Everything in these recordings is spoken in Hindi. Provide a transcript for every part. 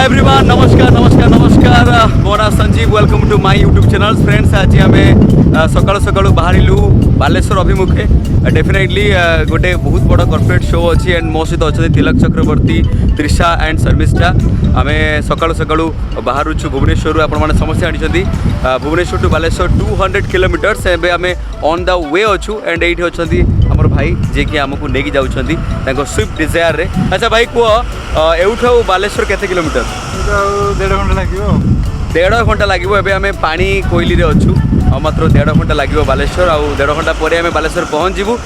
हाय एवरीवन, नमस्कार नमस्कार नमस्कार। मो ना Sanjeev, welcome to my YouTube channel. Friends, आज आम सकाळु सकाळु बाहरिलु बालेश्वर अभिमुखे। डेफिनेटली गोटे बहुत बड़ कॉर्पोरेट शो अच्छी एंड मो सहित अच्छा तिलक चक्रवर्ती, त्रिशा एंड शर्मिष्ठा। आम सकाळु सकाळु बाहरुछु भुवनेश्वर। आपण समस्त जानते भुवनेश्वर टू बालेश्वर 200 किलोमीटर्स। एबे आम ऑन द वे अच्छु एंड ये अच्छा आमर भाई जे कि आमको लेकिन जाऊँगी स्विफ्ट डिजायर रे। अच्छा भाई कह एठू बालेश्वर केते किलोमीटर? 1.5 घंटा लगे। 1.5 घंटा लगे। एबे आम पानी कोइली रे अच्छु मात्र 1.5 घंटा लगे बालेश्वर। आ 1.5 घंटा पर आम बालेश्वर पहुँच जीवु।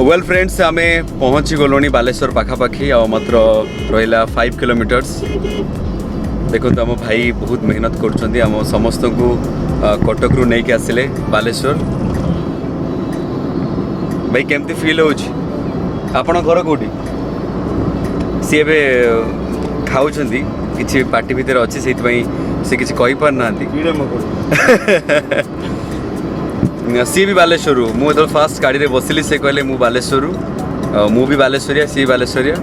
वेल फ्रेंड्स, आम पहुँची गलुणी बालेश्वर पाखापाखि आ मात्र रहा 5 किलोमीटर्स। देखो आम भाई बहुत मेहनत कर समस्त को कटक रू नहीं आसिले बालेश्वर। भाई केमती फील हो आपण घर कौटी? सी ए खाऊँ कि पार्टी भितर अच्छी से किसी कही पार ना सी भी बालेश्वर। मुझे फास्ट गाड़ी रे बसिली से कहले मु बालेश्वर, मु भी बालेश्वरिया, सी बालेश्वरिया।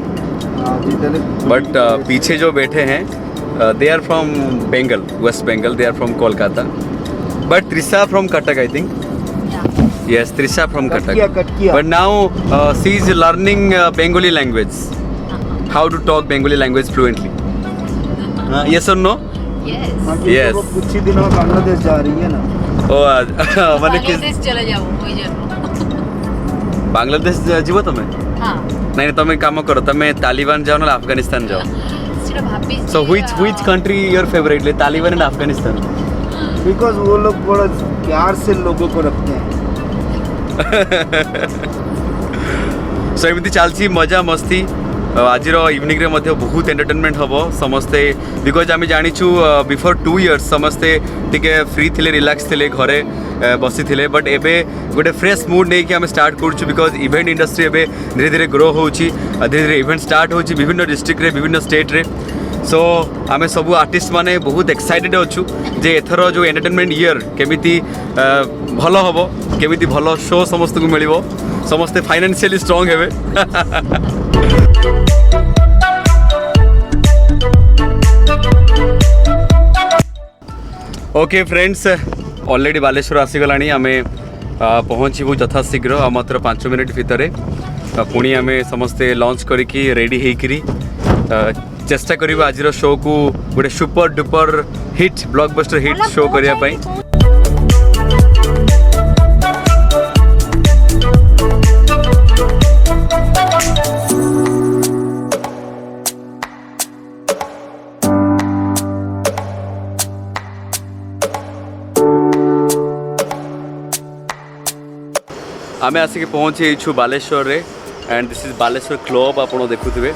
बट पीछे जो बैठे हैं they are from Bengal, West Bengal. They are from Kolkata. But Trisha from Cuttack, I think. Yes, Trisha from Cuttack. But now she is learning Bengali language, how to talk Bengali language fluently. Yes और नो? यस। कुछ ही दिनों में बांग्लादेश जा रही है ना। माने बांग्लादेश चले जाओ कोई बांग्लादेश जीव तुम? हां। नहीं तुम काम करो, तुम तालिबान जाओ ना अफगानिस्तान जाओ। सिर्फ भाभी। So which country your favourite? Taliban and Afghanistan? Because वो लोग बड़ा प्यार से लोगों को रखते हैं। सो एमती चलती मजा मस्ती। आज इवनिंग रे मध्य बहुत एंटरटेनमेंट हम समस्ते। बिकज आम जाचु बिफोर 2 years समस्ते टिके फ्री थिले, रिलैक्स थिले, घरे बसी थिले। बट एबे गोटे फ्रेश मूड नहीं कि आम स्टार्ट करूँ। बिकज इवेंट इंडस्ट्री एबे धीरे धीरे ग्रो हो, धीरे धीरे इवेंट स्टार्ट हो विभिन्न डिस्ट्रिक्ट रे, विभिन्न स्टेट रे। सो आम सब आर्टिस्ट माने बहुत एक्साइटेड अच्छु जे एथर जो एंटरटेनमेंट ईयर केमिति भल हम, केमिति भल शो समस्त को मिल, समस्ते फाइनेंशियली स्ट्रांग हेबे। ओके फ्रेंड्स, ऑलरेडी बालेश्वर आसीगला। आम पहुँचू यथाशीघ्र मात्र 5 मिनट भितर। पुणी आम समस्ते लंच करिकी रेडी होकरी चेष्टा करिबा आज शो को गोटे super duper hit, blockbuster hit show करने। आम आसिक पहुँची बालेश्वर रे and this is Baleswar club. आप देखुए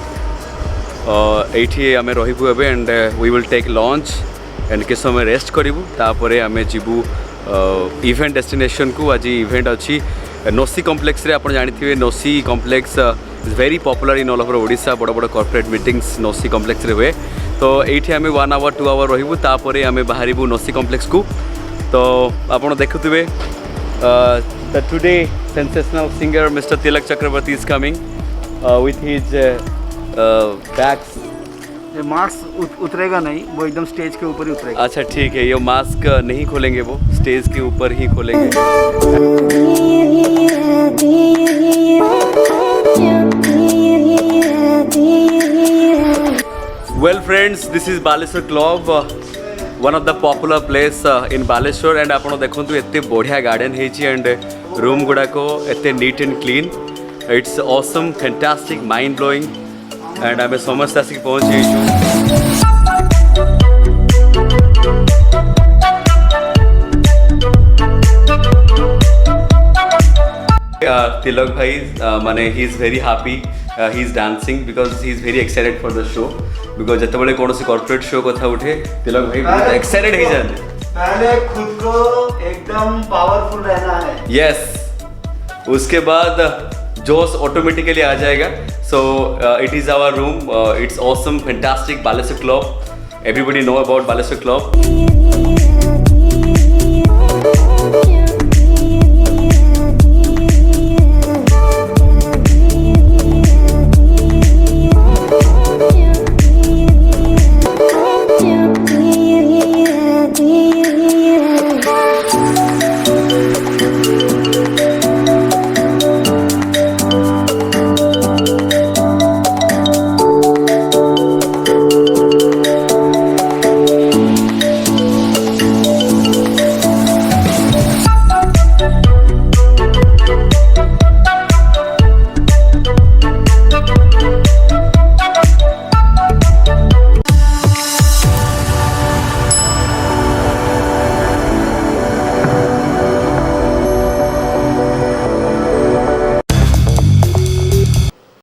ये आम रही and we will take lunch and किस समय रेस्ट करूँ। तापर आम जीवु इवेंट डेस्टिनेशन को। आज इवेंट अच्छी नोसी कॉम्प्लेक्स रे। आप जानते नोसी complex is very popular in all over Odisha. बड़ बड़ कॉर्पोरेट मीटिंग्स नोसी कॉम्प्लेक्स रे हुए। तो ये आम 1 hour 2 hour रही। तापर आम बाहर नोसी कॉम्प्लेक्स को। तो आप देखुए the today sensational singer Mr. Tilak Chakrabarti is coming with his bags. ये मास्क उतरेगा नहीं, वो एकदम स्टेज के ऊपर ही उतरेगा। अच्छा ठीक है, ये मास्क नहीं खोलेंगे, वो स्टेज के ऊपर ही खोलेंगे। Well friends, this is Baleshwar Club, one of the popular place in Baleshwar, and आपण देखंतु एते बढ़िया गार्डन हेची एंड रूम गुडाको एते neat and clean. It's awesome, fantastic, mind blowing and आमे समस्त आसिक पहुंच जाइछु। तिलक भाई माने he is very happy he is dancing because he is very excited for the show because जितेबाला कौन कॉर्पोरेट शो कथा उठे तिलक भाई एक्साइटेड हो जाते पहले खुद को एकदम पावरफुल रहना है यस उसके बाद जोश ऑटोमेटिकली आ जाएगा so it is our room it's awesome fantastic Baleswar club everybody know about Baleswar club